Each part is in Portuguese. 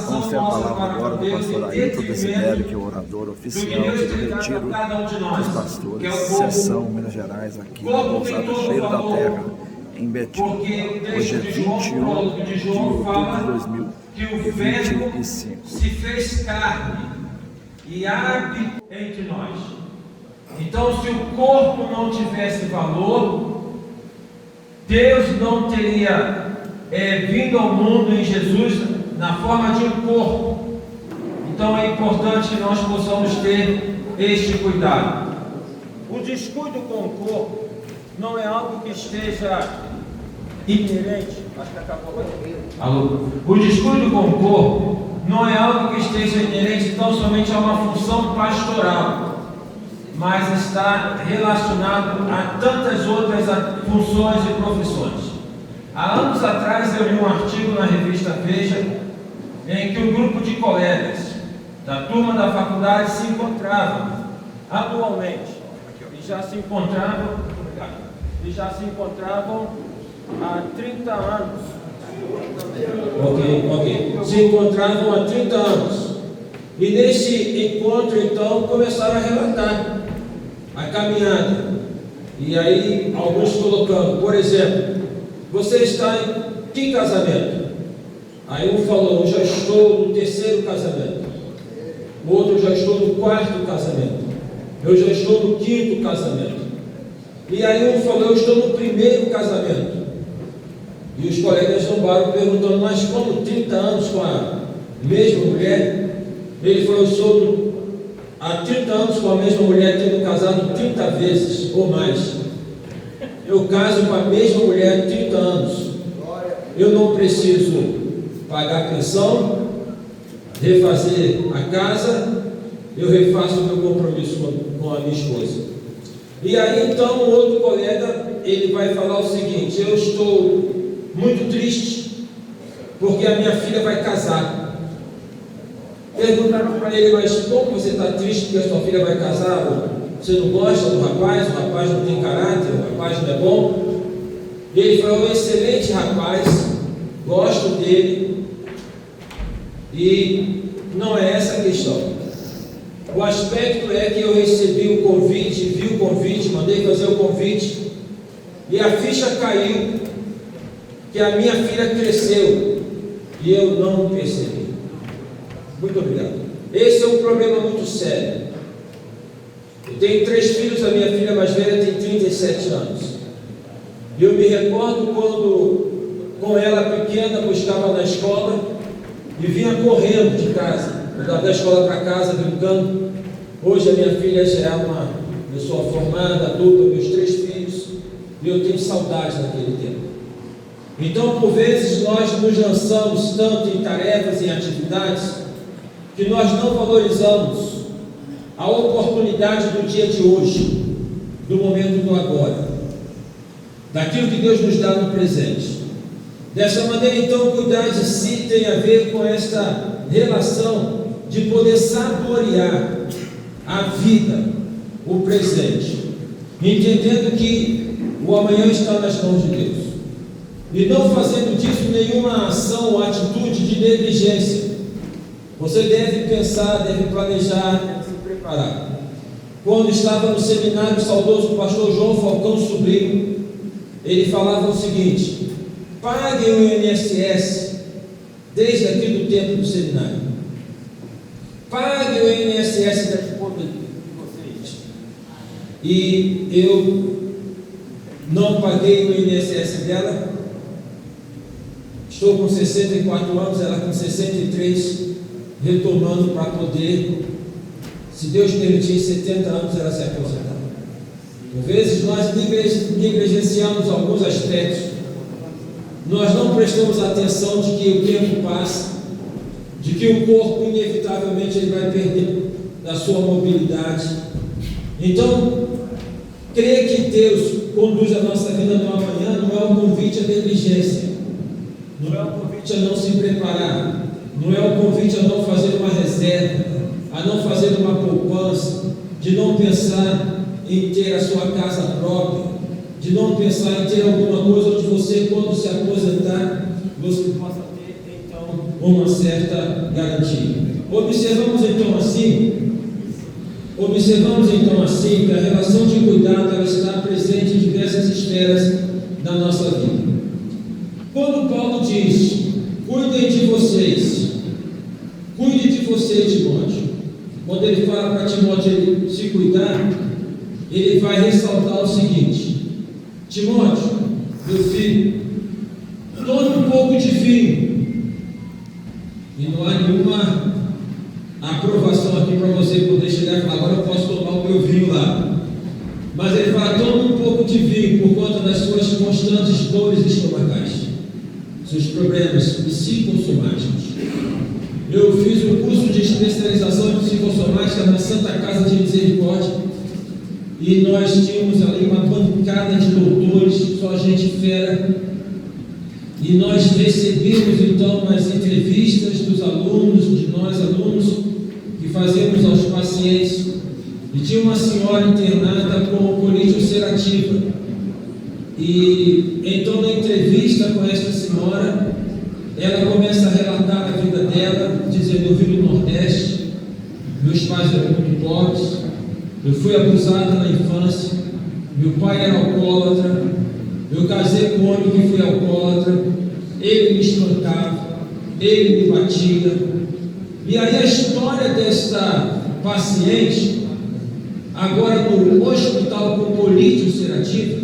Vamos ter a palavra agora do pastor Ailton Desidério, que é o orador oficial do Retiro dos Pastores, Seção Minas Gerais, aqui na Pousada Cheiro da Terra, em Betim. Hoje é 21 de outubro de 2025. Se fez carne e habita entre nós. Então, se o corpo não tivesse valor, Deus não teria vindo ao mundo em Jesus na forma de um corpo. Então é importante que nós possamos ter este cuidado. O descuido com o corpo não é algo que esteja inerente. Acho que acabou. Alô? O descuido com o corpo não é algo que esteja inerente tão somente a uma função pastoral, mas está relacionado a tantas outras funções e profissões. Há anos atrás eu li um artigo na revista Veja, em que um grupo de colegas da turma da faculdade se encontravam anualmente e já se encontravam há 30 anos. Se encontravam há 30 anos. E nesse encontro, então, começaram a relatar a caminhada. E aí, alguns colocando, por exemplo, você está em que casamento? Aí um falou, eu já estou no 3º casamento. O outro, já estou no 4º casamento. Eu já estou no 5º casamento. E aí um falou, eu estou no 1º casamento. E os colegas zombaram perguntando, mas como 30 anos com a mesma mulher? Ele falou, eu sou há 30 anos com a mesma mulher, tendo casado 30 vezes ou mais. Eu caso com a mesma mulher há 30 anos. Eu não preciso pagar pensão, refazer a casa, eu refaço o meu compromisso com a minha esposa. E aí então o outro colega, ele vai falar o seguinte, eu estou muito triste, porque a minha filha vai casar. Perguntaram para ele, mas como você está triste porque a sua filha vai casar? Você não gosta do rapaz? O rapaz não tem caráter, o rapaz não é bom? E ele falou, um excelente rapaz, gosto dele, e não é essa a questão. O aspecto é que eu recebi o convite, vi o convite, mandei fazer o convite, e a ficha caiu, que a minha filha cresceu, e eu não percebi. Muito obrigado. Esse é um problema muito sério. Eu tenho 3 filhos, a minha filha mais velha tem 37 anos. E eu me recordo quando, com ela pequena, eu estava na escola e vinha correndo de casa, da escola para casa, brincando. Hoje a minha filha já é uma pessoa formada, adulta, meus 3 filhos, e eu tenho saudade daquele tempo. Então, por vezes, nós nos lançamos tanto em tarefas, em atividades, que nós não valorizamos a oportunidade do dia de hoje, do momento do agora, daquilo que Deus nos dá no presente. Dessa maneira, então, cuidar de si tem a ver com esta relação de poder saborear a vida, o presente, entendendo que o amanhã está nas mãos de Deus, e não fazendo disso nenhuma ação ou atitude de negligência. Você deve pensar, deve planejar, deve se preparar. Quando estava no seminário, o saudoso pastor João Falcão Sobrinho, ele falava o seguinte: paguem o INSS desde aqui do tempo do seminário. Paguem o INSS da esposa de vocês. E eu não paguei o INSS dela. Estou com 64 anos, ela com 63, retomando para poder, se Deus permitir, 70 anos ela se aposentar. Por vezes nós negligenciamos alguns aspectos. Nós não prestamos atenção de que o tempo passa, de que o corpo inevitavelmente ele vai perder da sua mobilidade. Então, crer que Deus conduz a nossa vida no amanhã não é um convite à negligência, não é um convite a não se preparar, não é um convite a não fazer uma reserva, a não fazer uma poupança, de não pensar em ter a sua casa própria, de não pensar em ter alguma coisa onde você, quando se aposentar, você possa ter então uma certa garantia. Observamos então assim que a relação de cuidado ela está presente em diversas esferas da nossa vida. Quando Paulo diz: cuide de vocês, Timóteo, quando ele fala para Timóteo ele se cuidar, ele vai ressaltar o seguinte: Timóteo, meu filho, tome um pouco de vinho. E não há nenhuma aprovação aqui para você poder chegar e falar: agora eu posso tomar o meu vinho lá. Mas ele fala: tome um pouco de vinho por conta das suas constantes dores estomacais, seus problemas psicossomáticos. Eu fiz um curso de especialização em psicossomática na Santa Casa de Misericórdia, e nós tínhamos ali uma bancada de doutores, só gente fera, e nós recebemos então as entrevistas dos alunos, de nós alunos, que fazemos aos pacientes, e tinha uma senhora internada com colite ulcerativa, e então na entrevista com esta senhora, ela começa a relatar a vida dela, dizendo: eu vim do Nordeste, meus pais eram muito pobres, eu fui abusada na infância, meu pai era alcoólatra, eu casei com um homem que foi alcoólatra, ele me espancava, ele me batia. E aí a história desta paciente, agora no hospital com colite ulcerativa,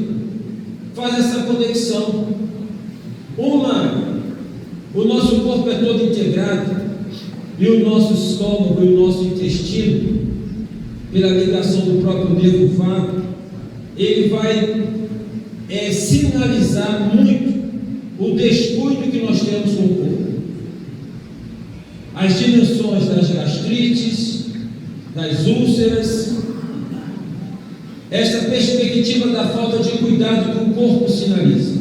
faz essa conexão. O nosso corpo é todo integrado, e o nosso estômago e o nosso intestino, pela ligação do próprio nervo vago, ele vai sinalizar muito o descuido que nós temos com o corpo. As dimensões das gastrites, das úlceras, esta perspectiva da falta de cuidado que o corpo sinaliza.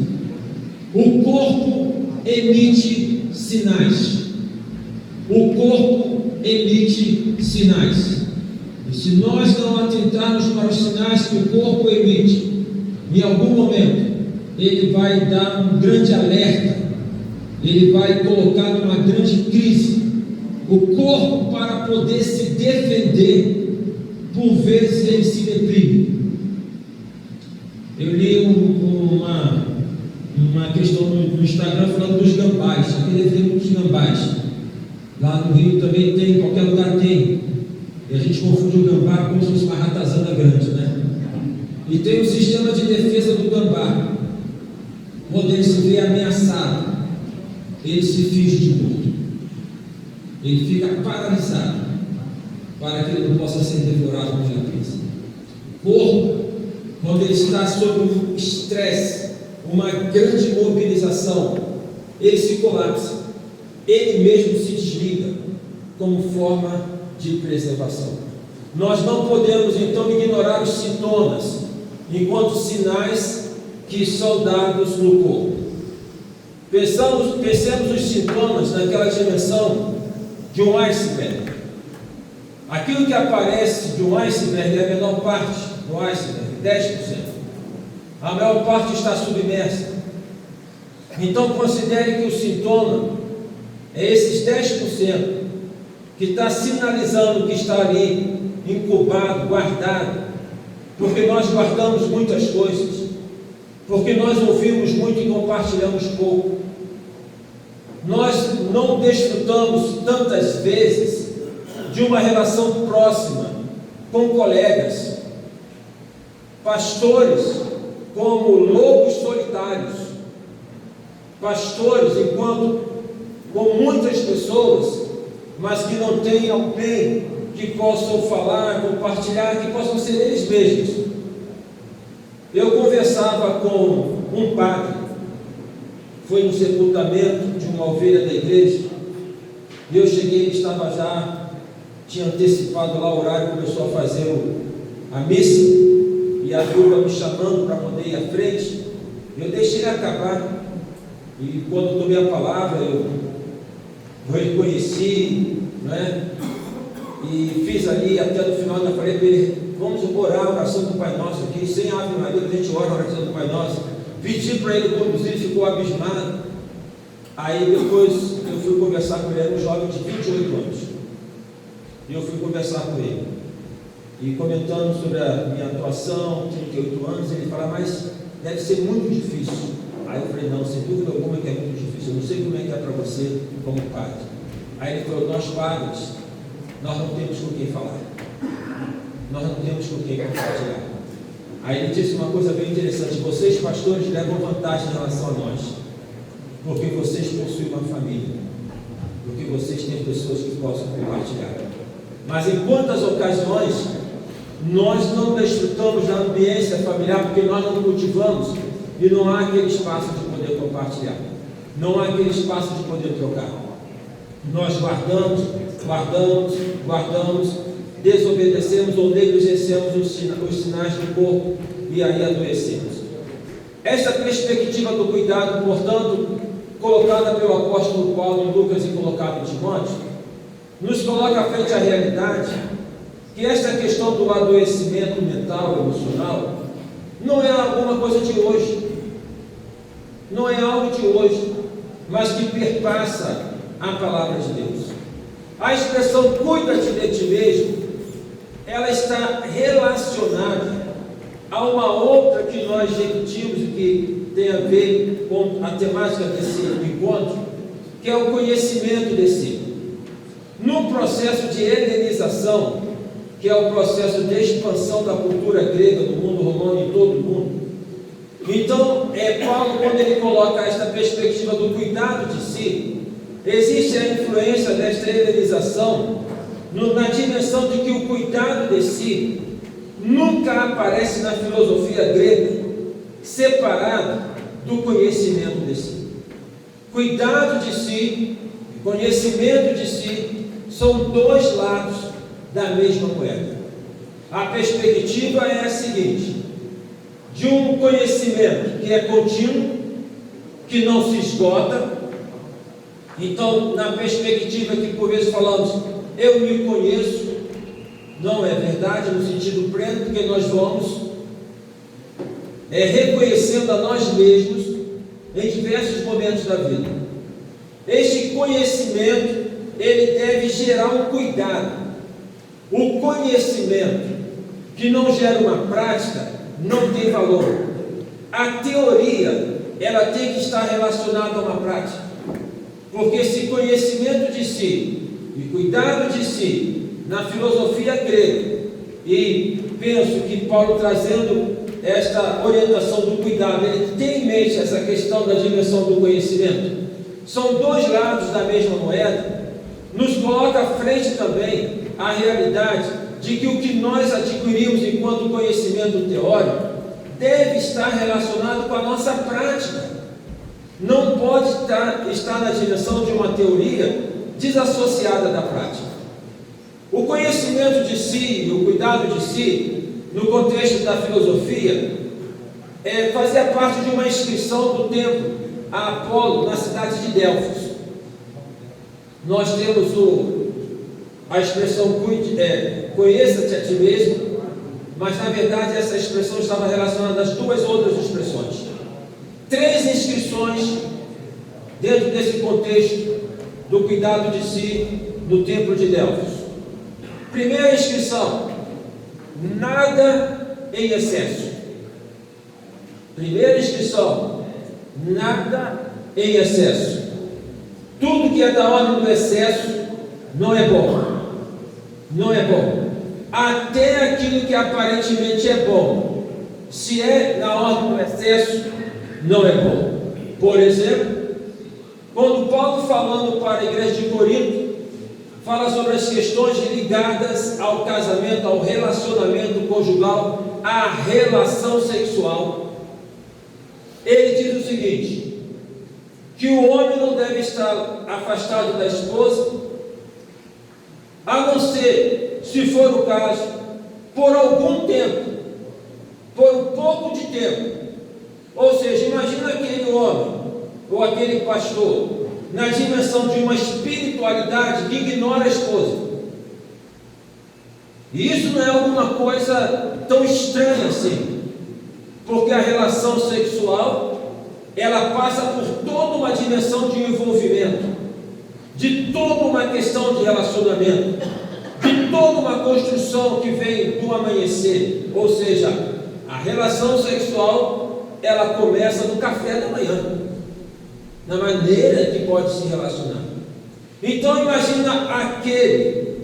O corpo emite sinais. O corpo emite sinais. E se nós não atentarmos para os sinais que o corpo emite, em algum momento ele vai dar um grande alerta, ele vai colocar numa grande crise. O corpo, para poder se defender, por vezes ele se deprime. Eu li uma questão no Instagram falando dos gambás, aquele evento dos gambás. Lá no Rio também tem, em qualquer lugar tem. E a gente confunde o gambá como se fosse uma ratazana grande, né? E tem o sistema de defesa do gambá. Quando ele se vê ameaçado, ele se finge de morto. Ele fica paralisado, para que ele não possa ser devorado por jacarés. O corpo, quando ele está sob um estresse, uma grande mobilização, ele se colapsa, ele mesmo se desliga, como forma de preservação. Nós não podemos então ignorar os sintomas, enquanto sinais que são dados no corpo. Pensemos os sintomas naquela dimensão de um iceberg. Aquilo que aparece de um iceberg é a menor parte do iceberg, 10%. A maior parte está submersa. Então considere que o sintoma é esses 10% que está sinalizando que está ali incubado, guardado, porque nós guardamos muitas coisas, porque nós ouvimos muito e compartilhamos pouco. Nós não desfrutamos tantas vezes de uma relação próxima com colegas, pastores como lobos solitários, pastores enquanto com muitas pessoas, mas que não têm alguém que possam falar, compartilhar, que possam ser eles mesmos. Eu conversava com um padre, foi no sepultamento de uma ovelha da igreja, e eu cheguei, ele estava já, tinha antecipado lá o horário, começou a fazer a missa, e a turma me chamando para poder ir à frente. Eu deixei ele acabar, e quando tomei a palavra, eu reconheci, né? E fiz ali, até no final eu falei para ele: vamos orar a oração do Pai Nosso aqui, sem Ave Maria, a gente ora a oração do Pai Nosso. Pedi para ele conduzir, ele ficou abismado. Aí depois eu fui conversar com ele, era um jovem de 28 anos. E eu fui conversar com ele. E comentando sobre a minha atuação, 38 anos, ele fala, mas deve ser muito difícil. Aí eu falei, não, sem dúvida alguma que é muito difícil. Eu não sei como é que é para você como padre. Aí ele falou, nós padres, nós não temos com quem falar. Nós não temos com quem compartilhar. Aí ele disse uma coisa bem interessante, vocês pastores levam vantagem em relação a nós, porque vocês possuem uma família, porque vocês têm pessoas que possam compartilhar. Mas em quantas ocasiões nós não desfrutamos da ambiência familiar, porque nós não cultivamos, e não há aquele espaço de poder compartilhar, não há aquele espaço de poder trocar. Nós guardamos, desobedecemos ou negligenciamos os sinais do corpo e aí adoecemos. Esta perspectiva do cuidado, portanto, colocada pelo apóstolo Paulo em Lucas e colocada em Timóteo, nos coloca à frente a realidade que esta questão do adoecimento mental e emocional não é alguma coisa de hoje, não é algo de hoje, mas que perpassa a palavra de Deus. A expressão cuida-te de ti mesmo, ela está relacionada a uma outra que nós repetimos e que tem a ver com a temática desse encontro, que é o conhecimento de si. No processo de helenização, que é o processo de expansão da cultura grega no mundo romano e em todo o mundo, então, Paulo, quando ele coloca esta perspectiva do cuidado de si, existe a influência desta helenização na dimensão de que o cuidado de si nunca aparece na filosofia grega separado do conhecimento de si. Cuidado de si, conhecimento de si, são dois lados da mesma moeda. A perspectiva é a seguinte: de um conhecimento que é contínuo, que não se esgota. Então, na perspectiva que por vezes falamos, eu me conheço, não é verdade no sentido pleno, porque nós vamos reconhecendo a nós mesmos em diversos momentos da vida. Este conhecimento, ele deve gerar um cuidado. O conhecimento que não gera uma prática não tem valor. A teoria, ela tem que estar relacionada a uma prática, porque esse conhecimento de si e cuidado de si na filosofia grega, e penso que Paulo, trazendo esta orientação do cuidado, ele tem em mente essa questão da dimensão do conhecimento. São dois lados da mesma moeda. Nos coloca à frente também a realidade de que o que nós adquirimos enquanto conhecimento teórico deve estar relacionado com a nossa prática. Não pode estar na dimensão de uma teoria desassociada da prática. O conhecimento de si e o cuidado de si, no contexto da filosofia, fazia parte de uma inscrição do templo a Apolo na cidade de Delfos. Nós temos a expressão conheça-te a ti mesmo, mas na verdade essa expressão estava relacionada às duas outras expressões. 3 inscrições dentro desse contexto do cuidado de si no templo de Delfos. Primeira inscrição: nada em excesso. Primeira inscrição: nada em excesso. Tudo que é da ordem do excesso não é bom. Não é bom. Até aquilo que aparentemente é bom, se é na ordem do excesso, não é bom. Por exemplo, quando Paulo, falando para a igreja de Corinto, fala sobre as questões ligadas ao casamento, ao relacionamento conjugal, à relação sexual, ele diz o seguinte: que o homem não deve estar afastado da esposa, a não ser, se for o caso, por algum tempo, por um pouco de tempo. Ou seja, imagina aquele homem ou aquele pastor na dimensão de uma espiritualidade que ignora a esposa. E isso não é alguma coisa tão estranha assim, porque a relação sexual, ela passa por toda uma dimensão de envolvimento. de toda uma questão de relacionamento, de toda uma construção que vem do amanhecer. Ou seja, a relação sexual, ela começa no café da manhã, na maneira que pode se relacionar. Então imagina aquele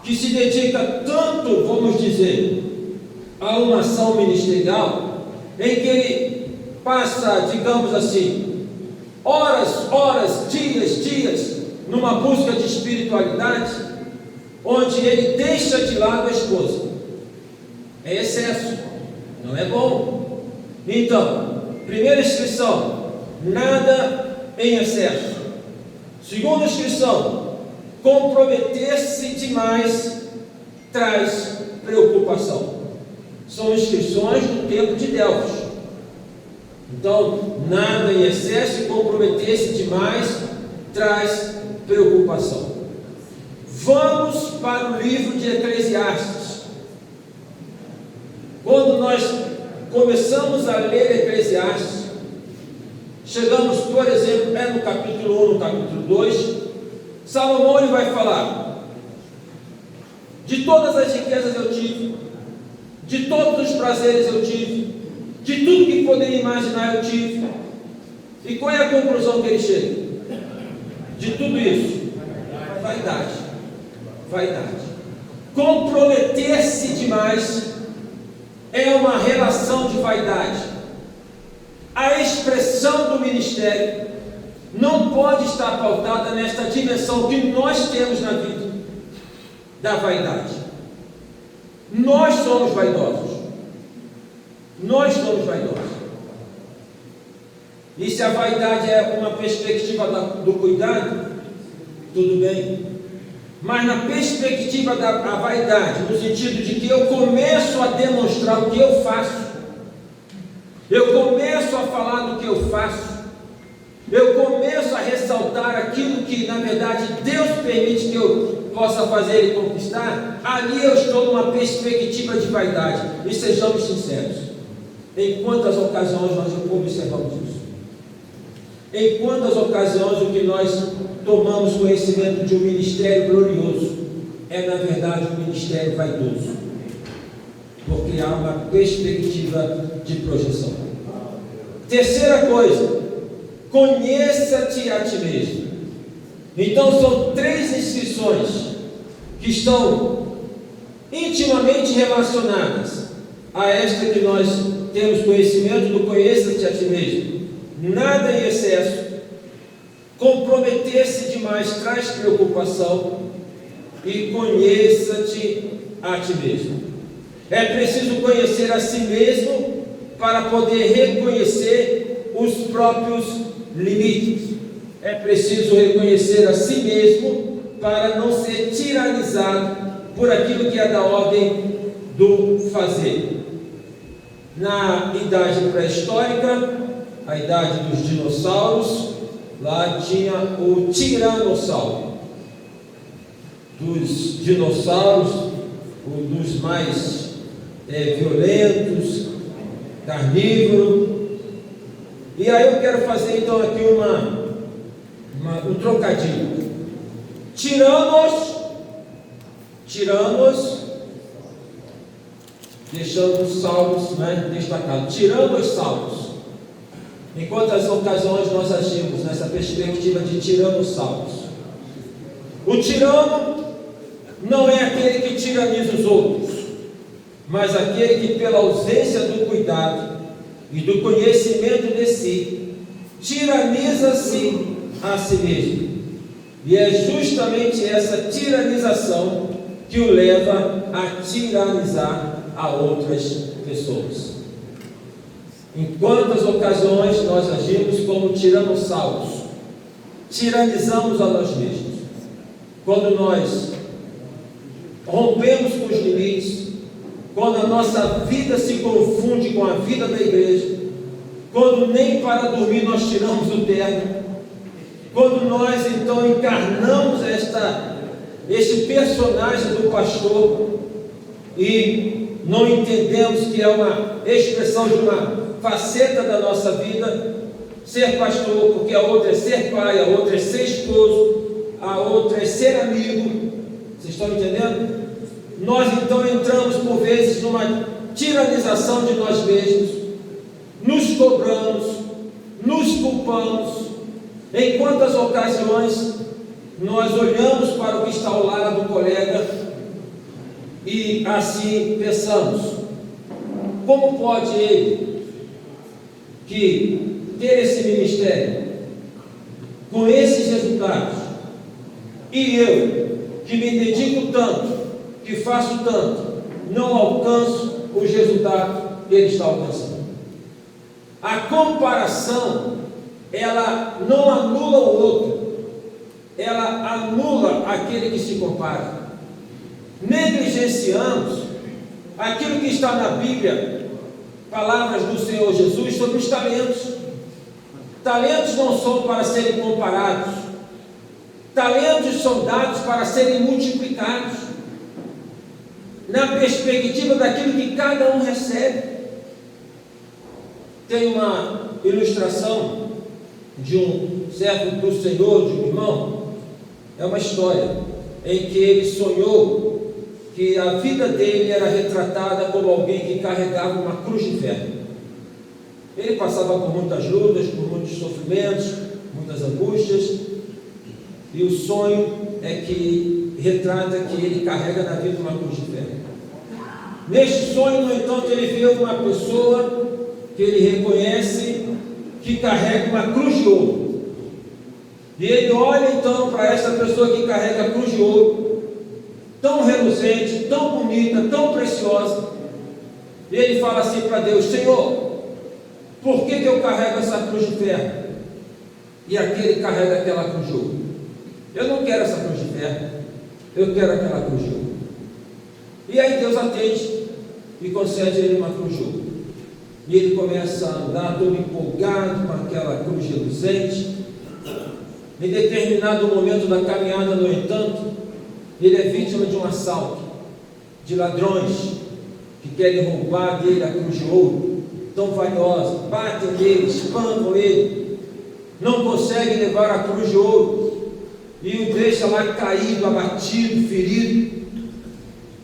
que se dedica tanto, vamos dizer, a uma ação ministerial, em que ele passa, digamos assim, horas, dias, numa busca de espiritualidade, onde ele deixa de lado a esposa. É excesso, não é bom. Então, primeira inscrição, nada em excesso. Segunda inscrição, comprometer-se demais traz preocupação. São inscrições do tempo de Delfos. Então, nada em excesso e comprometer-se demais traz preocupação. Vamos para o livro de Eclesiastes. Quando nós começamos a ler Eclesiastes, chegamos, por exemplo, no capítulo 1, no capítulo 2, Salomão ele vai falar: de todas as riquezas eu tive, de todos os prazeres eu tive, de tudo que poderia imaginar eu tive. E qual é a conclusão que ele chega? De tudo isso, vaidade. Comprometer-se demais é uma relação de vaidade. A expressão do ministério não pode estar pautada nesta dimensão que nós temos na vida, da vaidade. Nós somos vaidosos. E se a vaidade é uma perspectiva do cuidado, tudo bem. Mas na perspectiva da vaidade, no sentido de que eu começo a demonstrar o que eu faço, eu começo a falar do que eu faço, eu começo a ressaltar aquilo que na verdade Deus permite que eu possa fazer e conquistar, ali eu estou numa perspectiva de vaidade. E sejamos sinceros, em quantas ocasiões nós observamos isso? Em quantas ocasiões o que nós tomamos conhecimento de um ministério glorioso é na verdade um ministério vaidoso, porque há uma perspectiva de projeção. Terceira coisa, conheça-te a ti mesmo. Então são 3 inscrições que estão intimamente relacionadas a esta que nós temos conhecimento do conheça-te a ti mesmo. Nada em excesso, comprometer-se demais traz preocupação, e conheça-te a ti mesmo. É preciso conhecer a si mesmo para poder reconhecer os próprios limites. É preciso reconhecer a si mesmo para não ser tiranizado por aquilo que é da ordem do fazer. Na idade pré-histórica, a idade dos dinossauros, lá tinha o tiranossauro. Dos dinossauros, dos mais violentos, carnívoro. E aí eu quero fazer então aqui um trocadilho. Tiranos, deixando os salvos destacados. Tiranossauros. Em quantas ocasiões nós agimos nessa perspectiva de tiranossauros? O tirano não é aquele que tiraniza os outros, mas aquele que, pela ausência do cuidado e do conhecimento de si, tiraniza-se a si mesmo. E é justamente essa tiranização que o leva a tiranizar a outras pessoas. Em quantas ocasiões nós agimos como tiranossauros? Tiranizamos a nós mesmos. Quando nós rompemos com os limites, quando a nossa vida se confunde com a vida da igreja, quando nem para dormir nós tiramos o terno, quando nós então encarnamos este personagem do pastor e não entendemos que é uma expressão de uma faceta da nossa vida, ser pastor, porque a outra é ser pai, a outra é ser esposo, a outra é ser amigo. Vocês estão entendendo? Nós então entramos por vezes numa tiranização de nós mesmos, nos cobramos, nos culpamos. Em quantas ocasiões nós olhamos para o que está ao lado do colega e assim pensamos: como pode ele, que ter esse ministério, com esses resultados, e eu, que me dedico tanto, que faço tanto, não alcanço os resultados que ele está alcançando? A comparação, ela não anula o outro, ela anula aquele que se compara. Negligenciamos aquilo que está na Bíblia, palavras do Senhor Jesus sobre os talentos. Talentos não são para serem comparados, talentos são dados para serem multiplicados, na perspectiva daquilo que cada um recebe. Tem uma ilustração de um servo do Senhor, de um irmão. É uma história em que ele sonhou que a vida dele era retratada como alguém que carregava uma cruz de ferro. Ele passava por muitas lutas, por muitos sofrimentos, muitas angústias, e o sonho é que retrata que ele carrega na vida uma cruz de ferro. Neste sonho, no entanto, ele vê uma pessoa que ele reconhece que carrega uma cruz de ouro. E ele olha então para essa pessoa que carrega a cruz de ouro, tão reluzente, tão bonita, tão preciosa, e ele fala assim para Deus: Senhor, por que eu carrego essa cruz de ferro? E aquele carrega aquela cruz de ouro. Eu não quero essa cruz de ferro, eu quero aquela cruz de ouro. E aí Deus atende e concede a ele uma cruz de ouro. E ele começa a andar todo empolgado com aquela cruz reluzente. Em determinado momento da caminhada, no entanto, ele é vítima de um assalto, de ladrões que querem roubar dele a cruz de ouro, tão valiosa. Batem nele, espancam ele, não conseguem levar a cruz de ouro, e o deixa lá caído, abatido, ferido.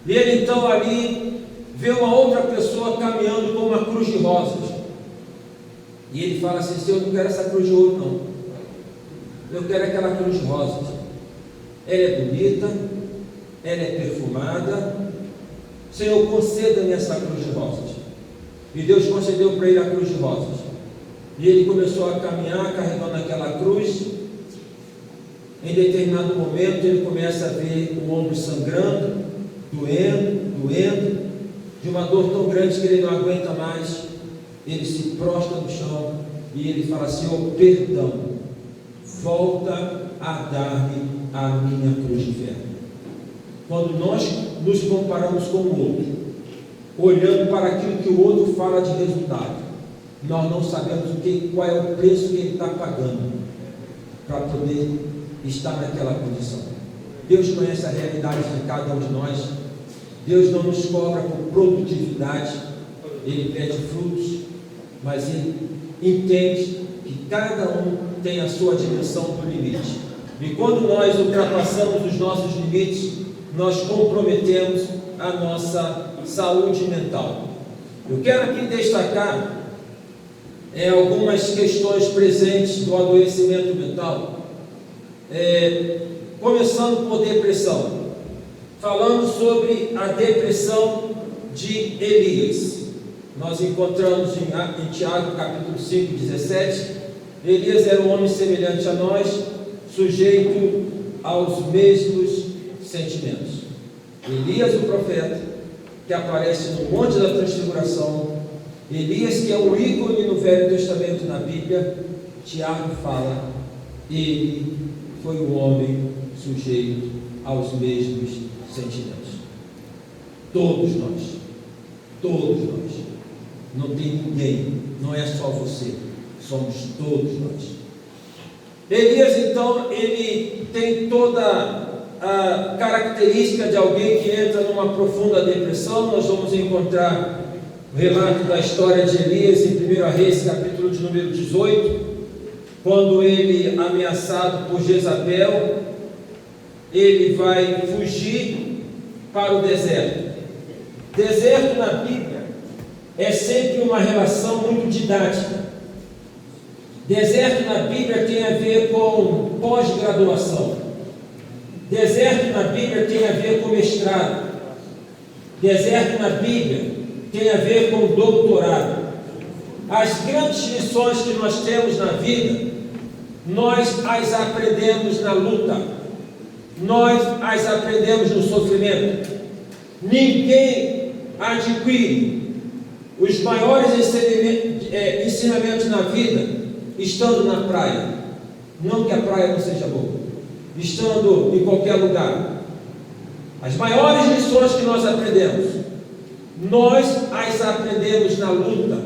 E ele então ali vê uma outra pessoa caminhando com uma cruz de rosas, e ele fala assim: Senhor, eu não quero essa cruz de ouro não, eu quero aquela cruz de rosas. Ela é bonita, ela é perfumada, Senhor, conceda-me essa cruz de rosas. E Deus concedeu para ele a cruz de rosas, e ele começou a caminhar carregando aquela cruz. Em determinado momento ele começa a ver o ombro sangrando, doendo, de uma dor tão grande que ele não aguenta mais. Ele se prostra no chão e ele fala: Senhor, perdão, volta a dar-me a minha cruz de ferro. Quando nós nos comparamos com o outro, olhando para aquilo que o outro fala de resultado, nós não sabemos qual é o preço que ele está pagando para poder estar naquela condição. Deus conhece a realidade de cada um de nós. Deus não nos cobra por produtividade, Ele pede frutos, mas Ele entende que cada um tem a sua dimensão do limite. E quando nós ultrapassamos os nossos limites, nós comprometemos a nossa saúde mental. Eu quero aqui destacar algumas questões presentes do adoecimento mental, começando por depressão. Falando sobre a depressão de Elias. Nós encontramos em Tiago capítulo 5, 17, Elias era um homem semelhante a nós, sujeito aos mesmos sentimentos. Elias, o profeta, que aparece no Monte da Transfiguração, Elias, que é um ícone no Velho Testamento na Bíblia, Tiago fala, ele foi um homem sujeito aos mesmos sentimentos. Todos nós, não tem ninguém, não é só você, somos todos nós. Elias então, ele tem toda a característica de alguém que entra numa profunda depressão. Nós vamos encontrar o relato da história de Elias em 1 Reis, capítulo de número 18, quando ele, ameaçado por Jezabel, ele vai fugir para o deserto. Deserto na Bíblia é sempre uma relação muito didática. Deserto na Bíblia tem a ver com pós-graduação. Deserto na Bíblia tem a ver com mestrado. Deserto na Bíblia tem a ver com doutorado. As grandes lições que nós temos na vida, nós as aprendemos na luta, nós as aprendemos no sofrimento. Ninguém adquire os maiores ensinamentos na vida estando na praia. Não que a praia não seja boa, estando em qualquer lugar. As maiores lições que nós aprendemos, nós as aprendemos na luta,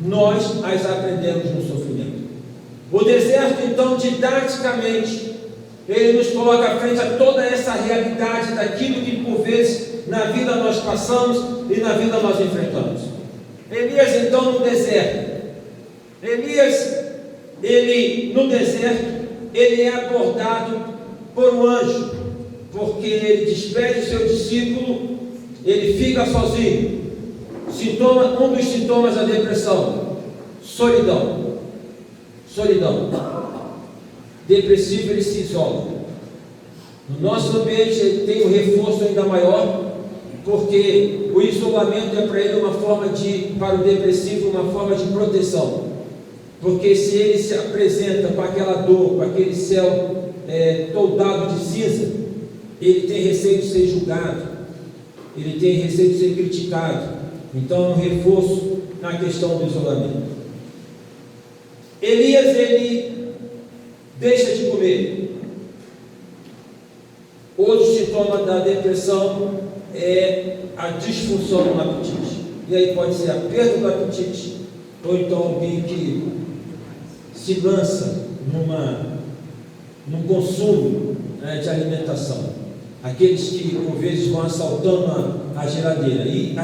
nós as aprendemos no sofrimento. O deserto, então, didaticamente, ele nos coloca à frente a toda essa realidade daquilo que por vezes na vida nós passamos e na vida nós enfrentamos. Elias, então, no deserto. Elias, ele no deserto, ele é abordado por um anjo, porque ele despede o seu discípulo, ele fica sozinho. Um dos sintomas da depressão: solidão. Depressivo, ele se isola. No nosso ambiente ele tem um reforço ainda maior, porque o isolamento é para ele para o depressivo, uma forma de proteção. Porque se ele se apresenta com aquela dor, com aquele céu toldado de cinza, ele tem receio de ser julgado, ele tem receio de ser criticado. Então é um reforço na questão do isolamento. Elias, ele deixa de comer. Outro sintoma da depressão é a disfunção no apetite. E aí pode ser a perda do apetite, ou então alguém que se lança num consumo de alimentação. Aqueles que por vezes vão assaltando a geladeira e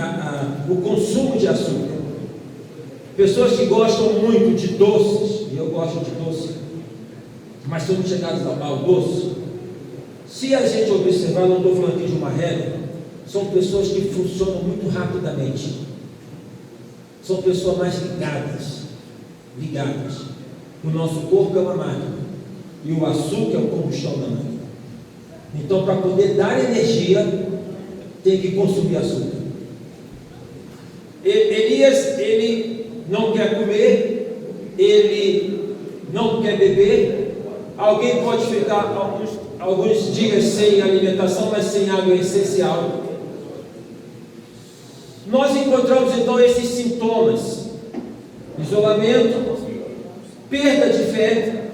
o consumo de açúcar. Pessoas que gostam muito de doces, e eu gosto de doce, mas somos chegados ao doce. Se a gente observar, não estou falando aqui de uma regra, são pessoas que funcionam muito rapidamente, são pessoas mais ligadas. O nosso corpo é uma máquina e o açúcar é o combustão da máquina. Então, para poder dar energia, tem que consumir açúcar. Elias, ele não quer comer, ele não quer beber. Alguém pode ficar alguns dias sem alimentação, mas sem água é essencial. Nós encontramos então esses sintomas: isolamento, perda de fé,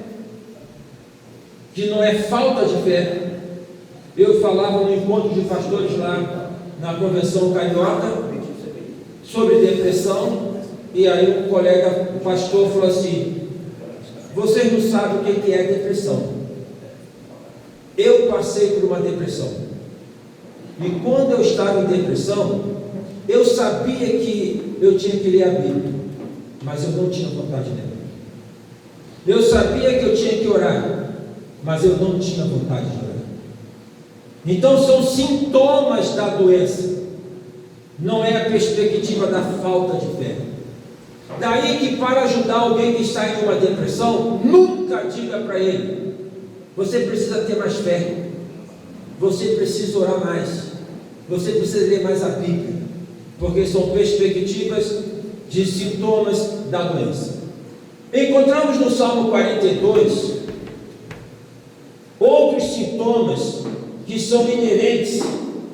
que não é falta de fé. Eu falava no encontro de pastores lá na Convenção Carioca sobre depressão, e aí um colega, o pastor, falou assim: vocês não sabem o que é depressão. Eu passei por uma depressão, e quando eu estava em depressão, eu sabia que eu tinha que ler a Bíblia, mas eu não tinha vontade de ler. Eu sabia que eu tinha que orar, mas eu não tinha vontade de orar. Então são sintomas da doença, não é a perspectiva da falta de fé. Daí que, para ajudar alguém que está em uma depressão, nunca diga para ele: você precisa ter mais fé, você precisa orar mais, você precisa ler mais a Bíblia, porque são perspectivas de sintomas da doença. Encontramos no Salmo 42 outros sintomas que são inerentes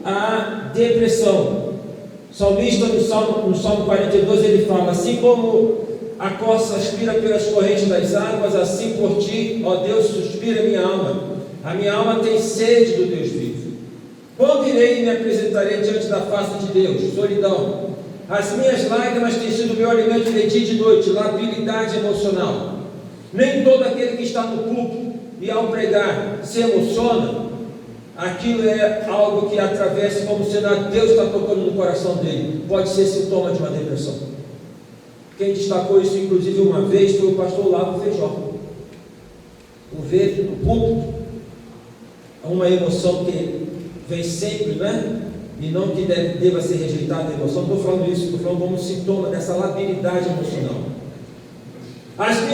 à depressão. O salmista, no Salmo 42, ele fala: assim como a corça aspira pelas correntes das águas, assim por ti, ó Deus, suspira minha alma. A minha alma tem sede do Deus vivo. Quando irei e me apresentarei diante da face de Deus? Solidão. As minhas lágrimas têm sido meu alimento de dia e de noite, labilidade emocional. Nem todo aquele que está no púlpito e ao pregar se emociona, aquilo é algo que atravessa como se Deus está tocando no coração dele. Pode ser sintoma de uma depressão. Quem destacou isso, inclusive, uma vez foi o pastor Lavo Feijó. O ver no púlpito, uma emoção que vem sempre, né? E não que deva ser rejeitada a emoção. Não estou falando isso, estou falando como sintoma dessa labilidade emocional. As